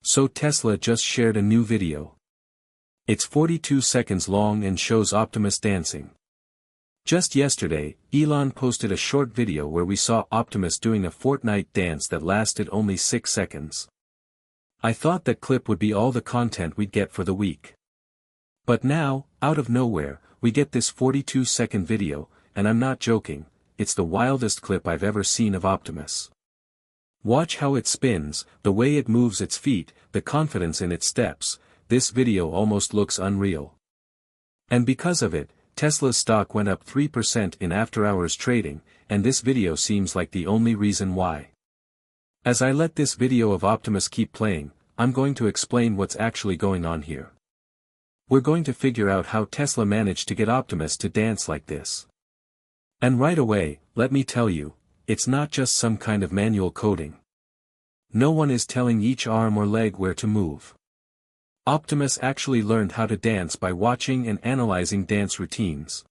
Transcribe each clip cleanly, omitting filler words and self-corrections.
So Tesla just shared a new video. It's 42 seconds long and shows Optimus dancing. Just yesterday, Elon posted a short video where we saw Optimus doing a Fortnite dance that lasted only 6 seconds. I thought that clip would be all the content we'd get for the week. But now, out of nowhere, we get this 42-second video, and I'm not joking, it's the wildest clip I've ever seen of Optimus. Watch how it spins, the way it moves its feet, the confidence in its steps. This video almost looks unreal. And because of it, Tesla's stock went up 3% in after-hours trading, and this video seems like the only reason why. As I let this video of Optimus keep playing, I'm going to explain what's actually going on here. We're going to figure out how Tesla managed to get Optimus to dance like this. And right away, let me tell you, it's not just some kind of manual coding. No one is telling each arm or leg where to move. Optimus actually learned how to dance by watching and analyzing dance routines.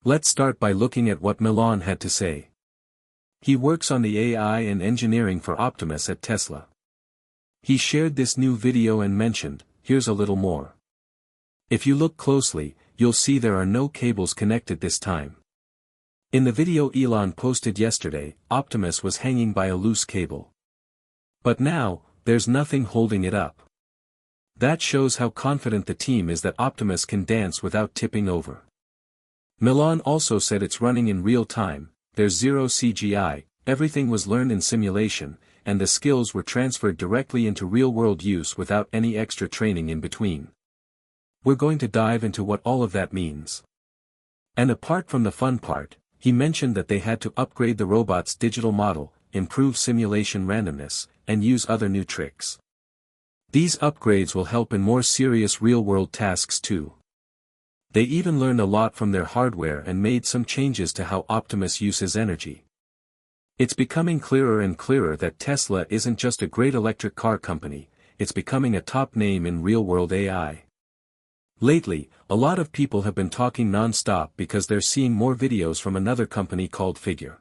Let's start by looking at what Milan had to say. He works on the AI and engineering for Optimus at Tesla. He shared this new video and mentioned, here's a little more. If you look closely, you'll see there are no cables connected this time. In the video Elon posted yesterday, Optimus was hanging by a loose cable. But now, there's nothing holding it up. That shows how confident the team is that Optimus can dance without tipping over. Milan also said it's running in real time, there's zero CGI, everything was learned in simulation, and the skills were transferred directly into real-world use without any extra training in between. We're going to dive into what all of that means. And apart from the fun part, he mentioned that they had to upgrade the robot's digital model, improve simulation randomness, and use other new tricks. These upgrades will help in more serious real-world tasks too. They even learned a lot from their hardware and made some changes to how Optimus uses energy. It's becoming clearer and clearer that Tesla isn't just a great electric car company, it's becoming a top name in real-world AI. Lately, a lot of people have been talking non-stop because they're seeing more videos from another company called Figure.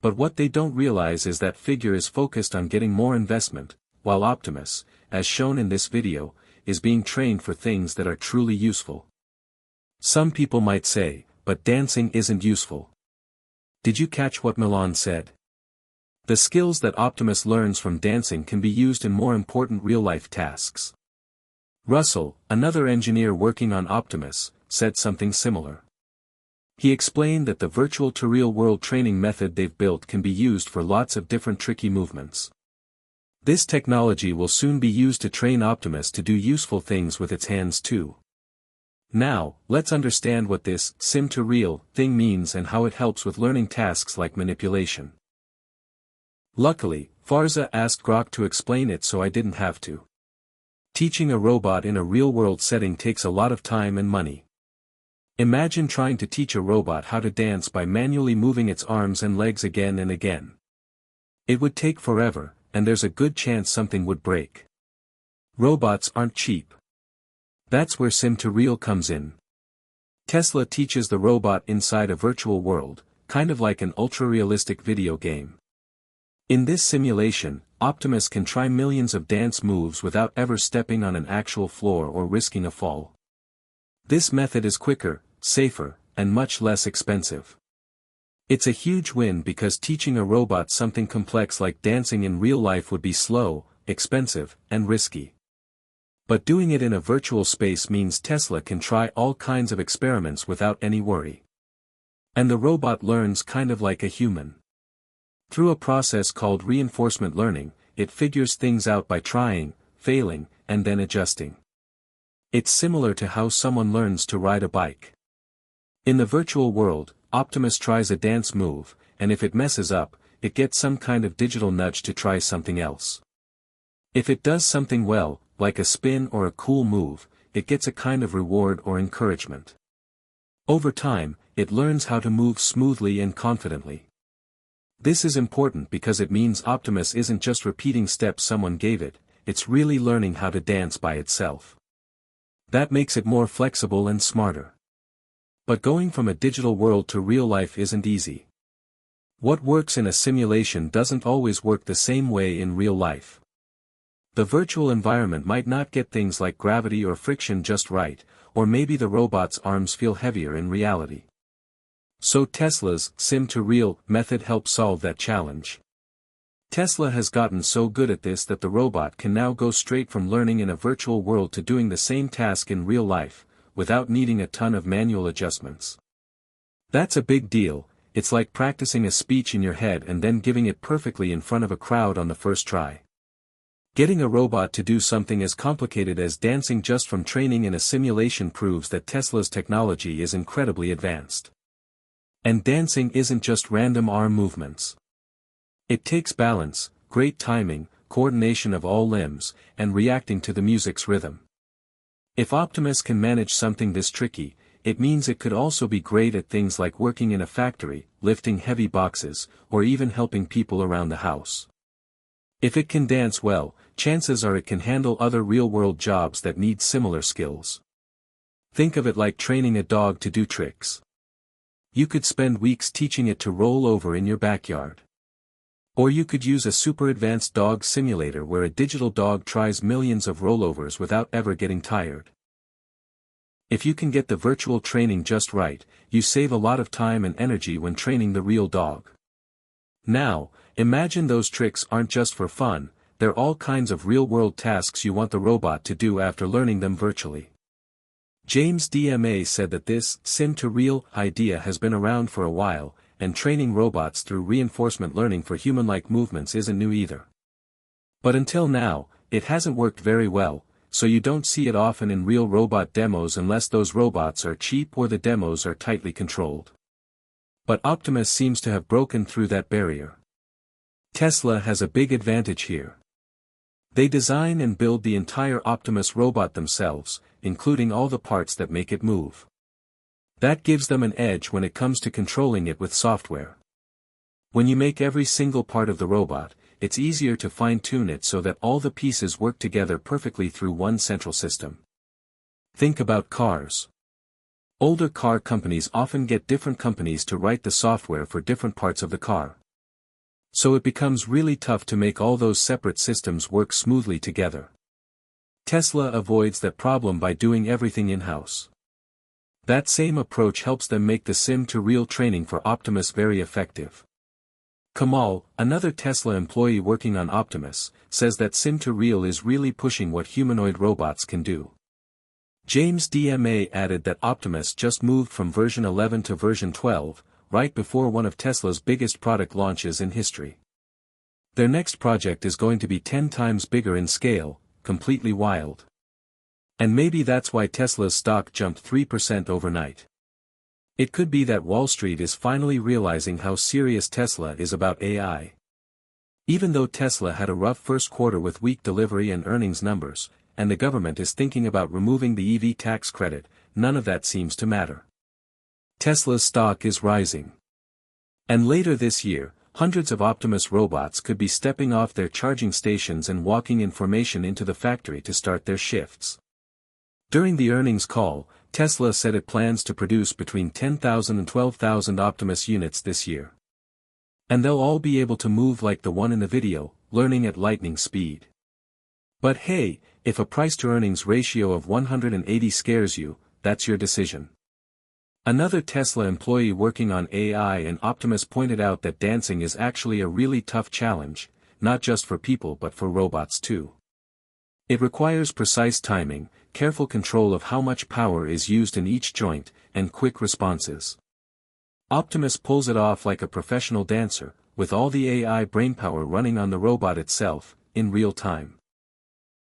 But what they don't realize is that Figure is focused on getting more investment, while Optimus, as shown in this video, is being trained for things that are truly useful. Some people might say, but dancing isn't useful. Did you catch what Milan said? The skills that Optimus learns from dancing can be used in more important real-life tasks. Russell, another engineer working on Optimus, said something similar. He explained that the virtual to real-world training method they've built can be used for lots of different tricky movements. This technology will soon be used to train Optimus to do useful things with its hands too. Now, let's understand what this sim-to-real thing means and how it helps with learning tasks like manipulation. Luckily, Farza asked Grok to explain it so I didn't have to. Teaching a robot in a real-world setting takes a lot of time and money. Imagine trying to teach a robot how to dance by manually moving its arms and legs again and again. It would take forever, and there's a good chance something would break. Robots aren't cheap. That's where sim-to-real comes in. Tesla teaches the robot inside a virtual world, kind of like an ultra-realistic video game. In this simulation, Optimus can try millions of dance moves without ever stepping on an actual floor or risking a fall. This method is quicker, safer, and much less expensive. It's a huge win because teaching a robot something complex like dancing in real life would be slow, expensive, and risky. But doing it in a virtual space means Tesla can try all kinds of experiments without any worry. And the robot learns kind of like a human. Through a process called reinforcement learning, it figures things out by trying, failing, and then adjusting. It's similar to how someone learns to ride a bike. In the virtual world, Optimus tries a dance move, and if it messes up, it gets some kind of digital nudge to try something else. If it does something well, like a spin or a cool move, it gets a kind of reward or encouragement. Over time, it learns how to move smoothly and confidently. This is important because it means Optimus isn't just repeating steps someone gave it, it's really learning how to dance by itself. That makes it more flexible and smarter. But going from a digital world to real life isn't easy. What works in a simulation doesn't always work the same way in real life. The virtual environment might not get things like gravity or friction just right, or maybe the robot's arms feel heavier in reality. So Tesla's sim-to-real method helps solve that challenge. Tesla has gotten so good at this that the robot can now go straight from learning in a virtual world to doing the same task in real life, without needing a ton of manual adjustments. That's a big deal. It's like practicing a speech in your head and then giving it perfectly in front of a crowd on the first try. Getting a robot to do something as complicated as dancing just from training in a simulation proves that Tesla's technology is incredibly advanced. And dancing isn't just random arm movements. It takes balance, great timing, coordination of all limbs, and reacting to the music's rhythm. If Optimus can manage something this tricky, it means it could also be great at things like working in a factory, lifting heavy boxes, or even helping people around the house. If it can dance well, chances are it can handle other real-world jobs that need similar skills. Think of it like training a dog to do tricks. You could spend weeks teaching it to roll over in your backyard. Or you could use a super advanced dog simulator where a digital dog tries millions of rollovers without ever getting tired. If you can get the virtual training just right, you save a lot of time and energy when training the real dog. Now, imagine those tricks aren't just for fun, they're all kinds of real-world tasks you want the robot to do after learning them virtually. James DMA said that this sim-to-real idea has been around for a while, and training robots through reinforcement learning for human-like movements isn't new either. But until now, it hasn't worked very well, so you don't see it often in real robot demos unless those robots are cheap or the demos are tightly controlled. But Optimus seems to have broken through that barrier. Tesla has a big advantage here. They design and build the entire Optimus robot themselves, including all the parts that make it move. That gives them an edge when it comes to controlling it with software. When you make every single part of the robot, it's easier to fine-tune it so that all the pieces work together perfectly through one central system. Think about cars. Older car companies often get different companies to write the software for different parts of the car. So it becomes really tough to make all those separate systems work smoothly together. Tesla avoids that problem by doing everything in-house. That same approach helps them make the sim-to-real training for Optimus very effective. Kamal, another Tesla employee working on Optimus, says that sim-to-real is really pushing what humanoid robots can do. James DMA added that Optimus just moved from version 11 to version 12, right before one of Tesla's biggest product launches in history. Their next project is going to be 10 times bigger in scale, completely wild. And maybe that's why Tesla's stock jumped 3% overnight. It could be that Wall Street is finally realizing how serious Tesla is about AI. Even though Tesla had a rough first quarter with weak delivery and earnings numbers, and the government is thinking about removing the EV tax credit, none of that seems to matter. Tesla's stock is rising. And later this year, hundreds of Optimus robots could be stepping off their charging stations and walking in formation into the factory to start their shifts. During the earnings call, Tesla said it plans to produce between 10,000 and 12,000 Optimus units this year. And they'll all be able to move like the one in the video, learning at lightning speed. But hey, if a price-to-earnings ratio of 180 scares you, that's your decision. Another Tesla employee working on AI and Optimus pointed out that dancing is actually a really tough challenge, not just for people but for robots too. It requires precise timing, careful control of how much power is used in each joint, and quick responses. Optimus pulls it off like a professional dancer, with all the AI brainpower running on the robot itself, in real time.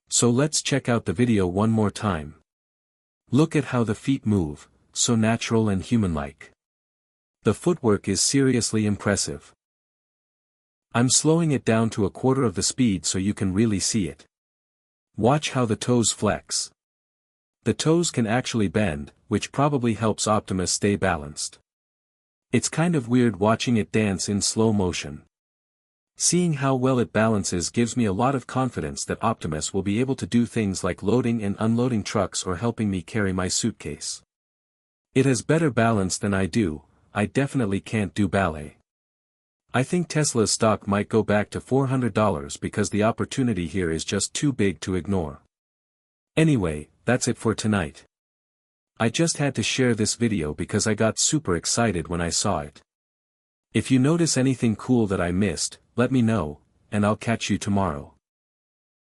So let's check out the video one more time. Look at how the feet move, so natural and human-like. The footwork is seriously impressive. I'm slowing it down to a quarter of the speed so you can really see it. Watch how the toes flex. The toes can actually bend, which probably helps Optimus stay balanced. It's kind of weird watching it dance in slow motion. Seeing how well it balances gives me a lot of confidence that Optimus will be able to do things like loading and unloading trucks or helping me carry my suitcase. It has better balance than I do. I definitely can't do ballet. I think Tesla's stock might go back to $400 because the opportunity here is just too big to ignore. Anyway, that's it for tonight. I just had to share this video because I got super excited when I saw it. If you notice anything cool that I missed, let me know, and I'll catch you tomorrow.